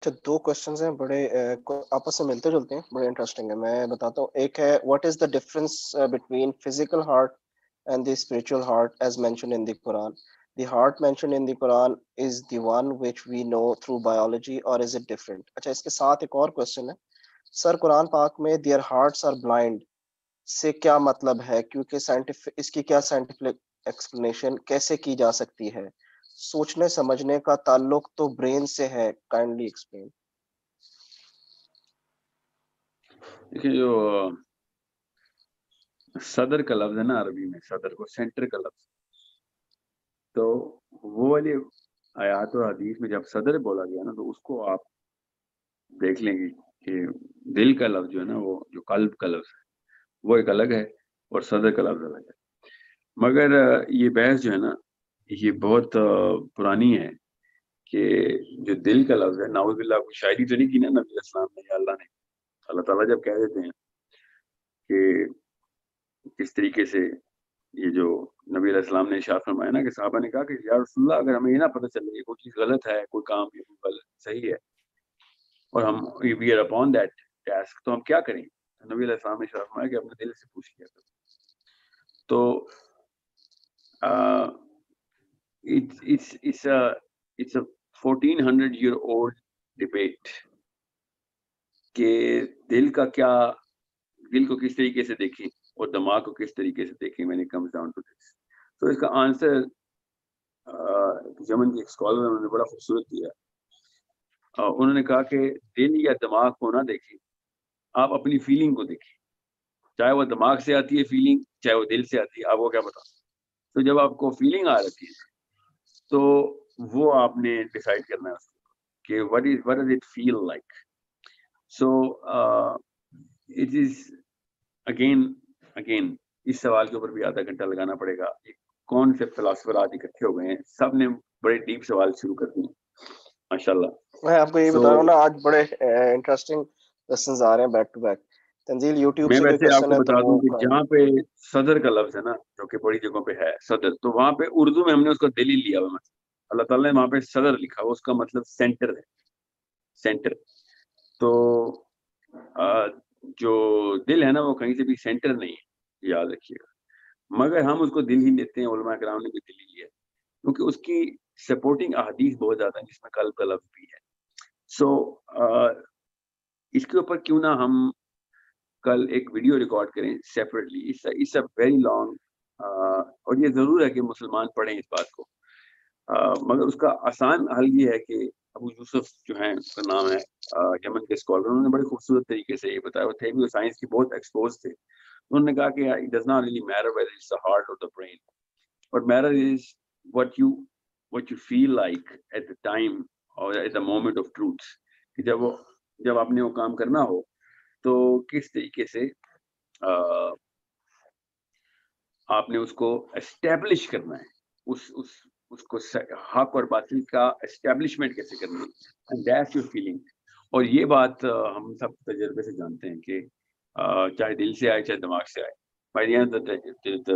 اچھا، 2 کوسچنز ہیں بڑے آپس سے ملتے جلتے ہیں، بڑے انٹرسٹنگ ہیں. میں بتاتا ہوں. ایک ہے what is the difference between physical heart and the spiritual heart as mention in the Quran. The heart mention in the Quran is the one which we know through biology اور is it different. اچھا، اس کے ساتھ ایک اور question ہے. سر قرآن پاک میں their hearts are blind سے کیا مطلب ہے؟ کیونکہ اس کی کیا سائنٹیفک ایکسپلینیشن کیسے کی جا سکتی ہے؟ سوچنے سمجھنے کا تعلق تو برین سے ہے. Kindly explain. دیکھیے جو صدر کا لفظ ہے نا عربی میں، صدر کو سینٹر کا لفظ، تو وہ والی آیات اور حدیث میں جب صدر بولا گیا نا تو اس کو آپ دیکھ لیں گے کہ دل کا لفظ جو ہے نا، وہ جو قلب کا لفظ ہے وہ ایک الگ ہے اور صدر کا لفظ الگ ہے. مگر یہ بحث جو ہے نا یہ بہت پرانی ہے کہ جو دل کا لفظ ہے، نعوذ باللہ کوئی شاعری تو نہیں کی نا نبی علیہ السلام نے یا اللہ نے. اللہ تعالیٰ جب کہہ دیتے ہیں کہ کس طریقے سے یہ جو نبی علیہ السلام نے ارشاد فرمایا نا کہ صحابہ نے کہا کہ یا رسول اللہ اگر ہمیں یہ نہ پتہ چلے کہ کوئی چیز غلط ہے، کوئی کام یہ غلط صحیح ہے اور ہم we are upon that task, تو ہم کیا کریں؟ نبی علیہ السلام نے ارشاد فرمایا کہ اپنے دل سے پوچھ لیا کرو. تو it's a 1400-year-old debate کہ دل کا کیا، دل کو کس طریقے سے دیکھیں اور دماغ کو کس طریقے سے دیکھیں when it comes down to this. تو اس کا آنسر یمن کے ایک اسکالر انہوں نے بڑا خوبصورت دیا. انہوں نے کہا کہ دل یا دماغ کو نہ دیکھیں، آپ اپنی فیلنگ کو دیکھیں. چاہے وہ دماغ سے آتی ہے فیلنگ، چاہے وہ دل سے آتی ہے، آپ کو کیا پتا. تو جب آپ کو فیلنگ آ رہی ہے تو وہ آپ نے ڈیسائیڈ کرنا ہے کہ what does it feel like. So it is again اس سوال کے اوپر بھی آدھا گھنٹہ لگانا پڑے گا. کون سے فلاسفر آج اکٹھے ہو گئے ہیں، سب نے بڑے ڈیپ سوال شروع کر دیے ماشاءاللہ. میں آپ کو یہ بتا رہا ہوں نا، آج بڑے انٹرسٹنگ لیسنز آ رہے ہیں back to back. Tanzil YouTube میں سے کوئی ویسے آپ کوشچن کو ہے تو بتا وہ دوں کہ جہاں پہ صدر کا لفظ ہے نا جو کہ بڑی جگہوں پہ ہے صدر، تو وہاں پہ اردو میں ہم نے اس کو دل ہی لیا ہوا. اللہ تعالیٰ نے وہاں پہ صدر لکھا ہوا، اس کا مطلب سینٹر ہے، سینٹر. تو جو دل ہے نا وہ کہیں سے بھی سینٹر نہیں ہے، یاد رکھیے گا. مگر ہم اس کو دل ہی لیتے ہیں، علماء کرام نے بھی دل ہی لیا کیونکہ اس کی سپورٹنگ احادیث بہت زیادہ ہیں جس میں قلب کا لفظ بھی ہے. سو اس کے اوپر کیوں نہ ہم کل ایک ویڈیو ریکارڈ کریں separately. It's a very long, اور یہ ضرور ہے کہ مسلمان پڑھیں اس بات کو. مگر اس کا آسان حل یہ ہے کہ ابو یوسف جو ہیں، اس کا نام ہے، یمن کے اسکالر، انہوں نے بڑے خوبصورت طریقے سے یہ بتایا. وہ تھے بھی سائنس کی بہت ایکسپوز تھے. انہوں نے کہا کہ it does not really matter whether it's the heart or the brain. What matters is what you feel like at the time or at the moment of truth. کہ جب آپ نے وہ کام کرنا ہو تو کس طریقے سے آپ نے اس کو اسٹیبلش کرنا ہے، اس کو حق اور باطل کا اسٹیبلشمنٹ کیسے کرنی ہے، and that's your feeling. اور یہ بات ہم سب تجربے سے جانتے ہیں کہ چاہے دل سے آئے چاہے دماغ سے آئے، by the end of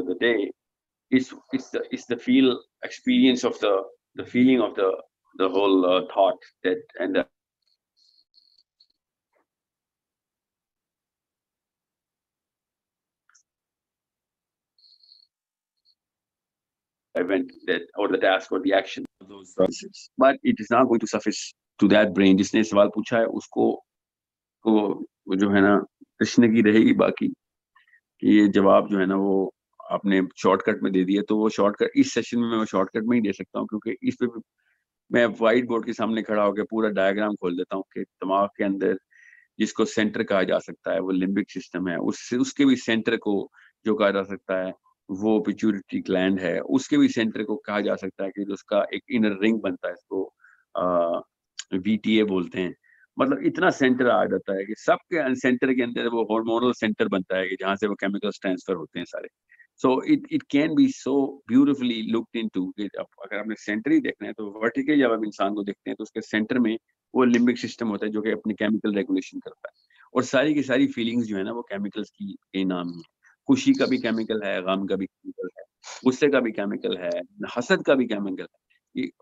the day it's the feel experience of the feeling of the whole thought that and the event that or the task or the action of those processes, but it is not going to surface to that brain. جس نے سوال پوچھا ہے اس کو جو ہے نا تشنگی رہے گی باقی کہ یہ جواب جو ہے نا وہ آپ نے شارٹ کٹ میں دے دیا. تو وہ شارٹ کٹ اس سیشن میں شارٹ کٹ میں ہی دے سکتا ہوں کیونکہ اس پہ میں وائٹ بورڈ کے سامنے کھڑا ہو کے پورا ڈائیگرام کھول دیتا ہوں کہ دماغ کے اندر جس کو سینٹر کہا جا سکتا ہے وہ لمبک سسٹم ہے، اس کے بھی سینٹر کو جو کہا جا سکتا ہے وہ پیچوریٹی گلینڈ ہے، اس کے بھی سینٹر کو کہا جا سکتا ہے کہ اس کا ایک انر رنگ بنتا ہے، اس کو وی ٹی اے بولتے ہیں. مطلب اتنا سینٹر آ جاتا ہے کہ سب کے سینٹر کے اندر وہ ہارمونل سینٹر بنتا ہے کہ جہاں سے وہ کیمیکلز ٹرانسفر ہوتے ہیں سارے. So it can be so beautifully looked into. اگر آپ نے سینٹر ہی دیکھنا ہے تو ورٹیکل جب آپ انسان کو دیکھتے ہیں تو اس کے سینٹر میں وہ لمبک سسٹم ہوتا ہے جو کہ اپنے کیمیکل ریگولیشن کرتا ہے. اور ساری کی ساری فیلنگز جو ہے نا وہ کیمیکلز کی نام ہی ہے. خوشی کا بھی کیمیکل ہے، غم کا بھی کیمیکل ہے، غصے کا بھی کیمیکل ہے، حسد کا بھی کیمیکل ہے.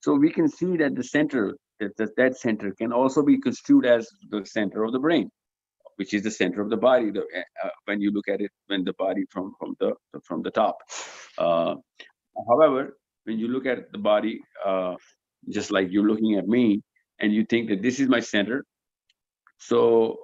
So we can see that the center, that center can also be construed as the center of the brain, which is the center of the body. When you look at it, when the body from the top. Uh, However, when you look at the body, just like you're looking at me, and you think that this is my center, so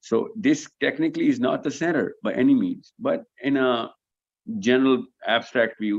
So this technically is not the center by any means, but in a general abstract view,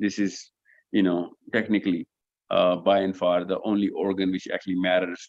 this is technically by and far the only organ which actually matters.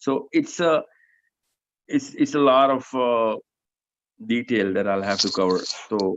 So it's a lot of detail that I'll have to cover. So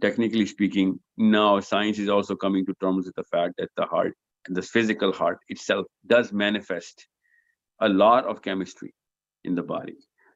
technically speaking, now science is also coming to terms with the fact that the heart, the physical heart itself, does manifest a lot of chemistry in the body.